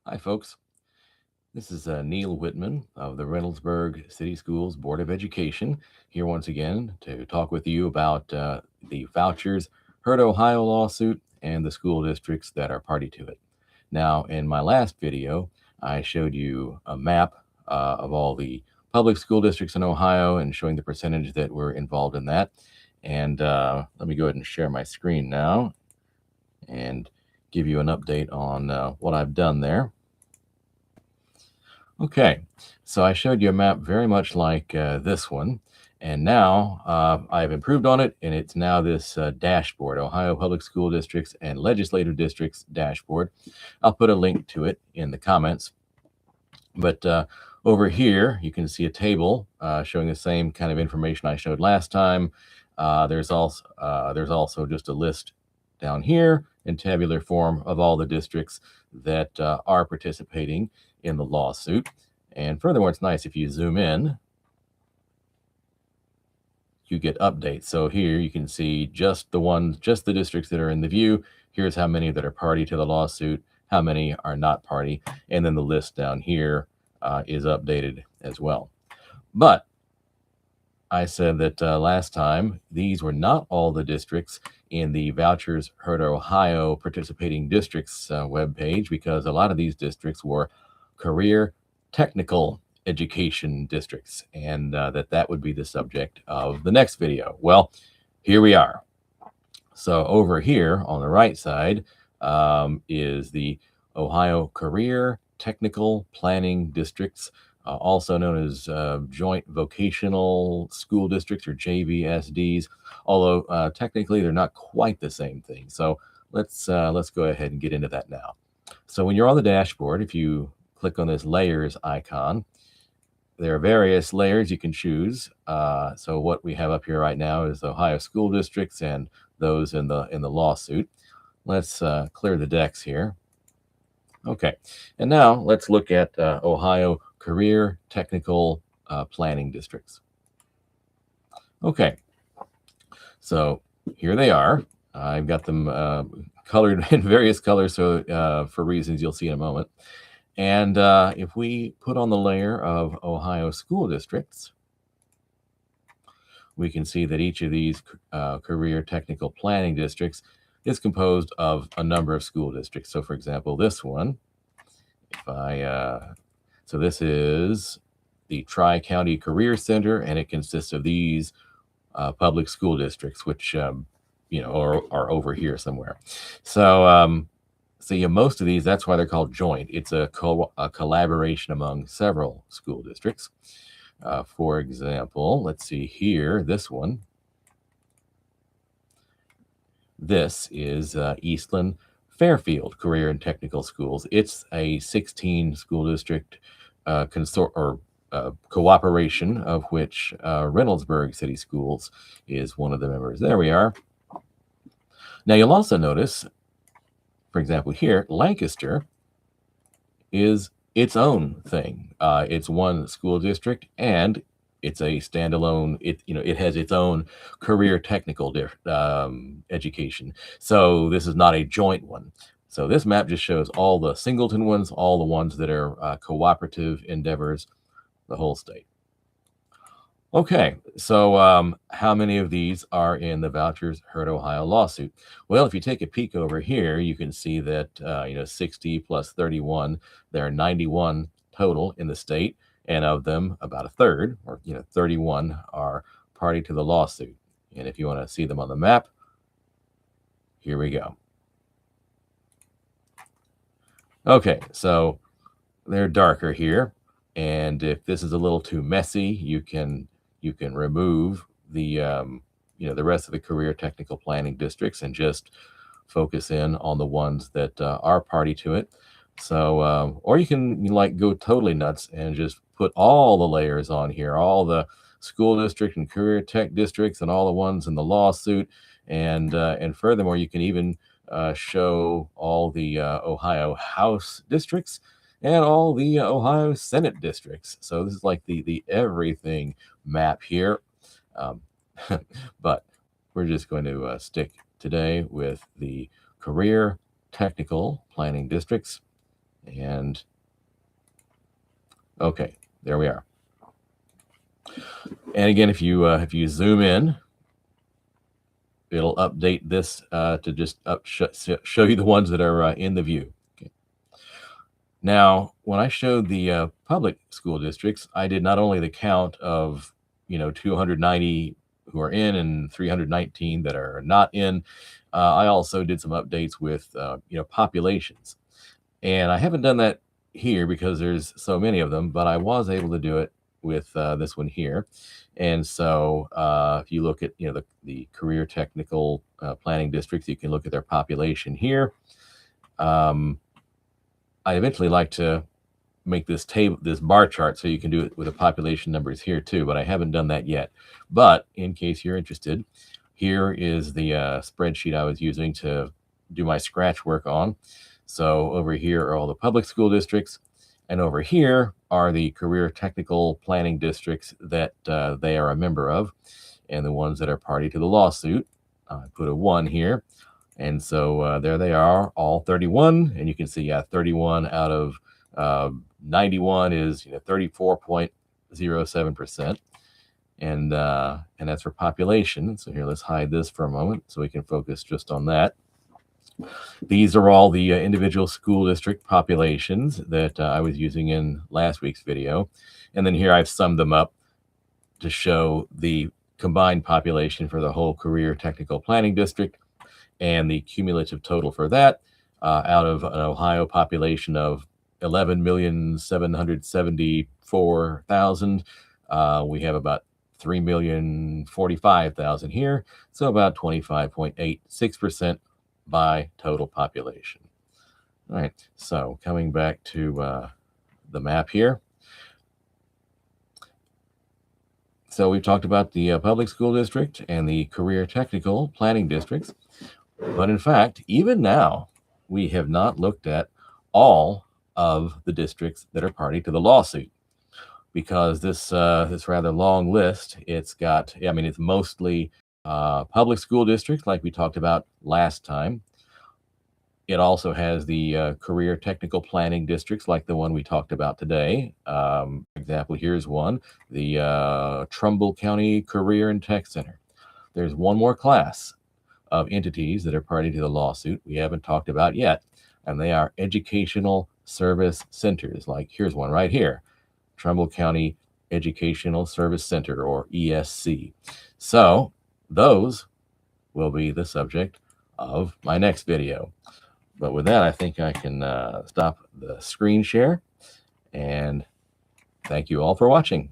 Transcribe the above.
Hi, folks. This is Neil Whitman of the Reynoldsburg City Schools Board of Education, here once again to talk with you about the Vouchers Hurt Ohio lawsuit and the school districts that are party to it. Now, in my last video, I showed you a map of all the public school districts in Ohio and showing the percentage that were involved in that. And let me go ahead and share my screen now and give you an update on what I've done there. Okay, so I showed you a map very much like this one, and now I've improved on it, and it's now this dashboard, Ohio Public School Districts and Legislative Districts dashboard. I'll put a link to it in the comments. But over here, you can see a table showing the same kind of information I showed last time. There's also just a list down here in tabular form of all the districts that are participating in the lawsuit. And furthermore, it's nice if you zoom in, you get updates. So here you can see just the districts that are in the view. Here's how many that are party to the lawsuit, how many are not party, and then the list down here is updated as well. But I said that last time, these were not all the districts in the Vouchers Hurt Ohio participating districts webpage, because a lot of these districts were career technical education districts, and that would be the subject of the next video. Well, here we are. So over here on the right side is the Ohio Career Technical Planning Districts, also known as Joint Vocational School Districts, or JVSDs, although technically they're not quite the same thing. So let's go ahead and get into that now. So when you're on the dashboard, if you click on this layers icon, there are various layers you can choose. So what we have up here right now is the Ohio school districts and those in the lawsuit. Let's clear the decks here. Okay, and now let's look at Ohio Career Technical Planning Districts. Okay, so here they are. I've got them colored in various colors, so for reasons you'll see in a moment. And if we put on the layer of Ohio school districts, we can see that each of these career technical planning districts is composed of a number of school districts. So for example, this one, so this is the Tri-County Career Center, and it consists of these public school districts, which are over here somewhere. So most of these, that's why they're called joint. It's a collaboration among several school districts. For example, let's see here, this one. This is Eastland Fairfield Career and Technical Schools. It's a 16 school district cooperation, of which Reynoldsburg City Schools is one of the members. There we are. Now you'll also notice, for example, here, Lancaster is its own thing. It's one school district, and it's a standalone. It has its own career technical education. So this is not a joint one. So this map just shows all the singleton ones, all the ones that are cooperative endeavors, the whole state. Okay, so how many of these are in the Vouchers Hurt Ohio lawsuit? Well, if you take a peek over here, you can see that 60 plus 31, there are 91 total in the state, and of them, about a third, or 31, are party to the lawsuit. And if you want to see them on the map, here we go. Okay, so they're darker here, and if this is a little too messy, you can remove the the rest of the career technical planning districts and just focus in on the ones that are party to it. So or you can go totally nuts and just put all the layers on here, all the school district and career tech districts and all the ones in the lawsuit, and furthermore, you can even show all the Ohio House districts and all the Ohio Senate districts. So this is like the everything map here. But we're just going to stick today with the career technical planning districts. And okay, there we are. And again, if you zoom in, it'll update this to just show you the ones that are in the view. Okay. Now, when I showed the public school districts, I did not only the count of 290 who are in and 319 that are not in. I also did some updates with populations, and I haven't done that here because there's so many of them, but I was able to do it with this one here. And so if you look at the career technical planning districts, you can look at their population here. I eventually like to make this bar chart so you can do it with the population numbers here too, but I haven't done that yet. But in case you're interested, here is the spreadsheet I was using to do my scratch work on. So over here are all the public school districts, and over here are the career technical planning districts that they are a member of, and the ones that are party to the lawsuit. I put a 1 here, and so there they are, all 31, and you can see 31 out of 91 is 34.07%, and that's for population. So here, let's hide this for a moment so we can focus just on that. These are all the individual school district populations that I was using in last week's video, and then here I've summed them up to show the combined population for the whole career technical planning district and the cumulative total for that out of an Ohio population of 11,774,000. We have about 3,045,000 here, so about 25.86% by total population. All right, so coming back to the map here. So we've talked about the public school district and the career technical planning districts. But in fact, even now, we have not looked at all of the districts that are party to the lawsuit, because this rather long list, it's mostly public school districts like we talked about last time. It also has the career technical planning districts like the one we talked about today. For example, here's one, the Trumbull County Career and Tech Center. There's one more class of entities that are party to the lawsuit we haven't talked about yet, and they are educational service centers. Like here's one right here, Trumbull County Educational Service Center, or ESC. So those will be the subject of my next video. But with that, I think I can stop the screen share, and thank you all for watching.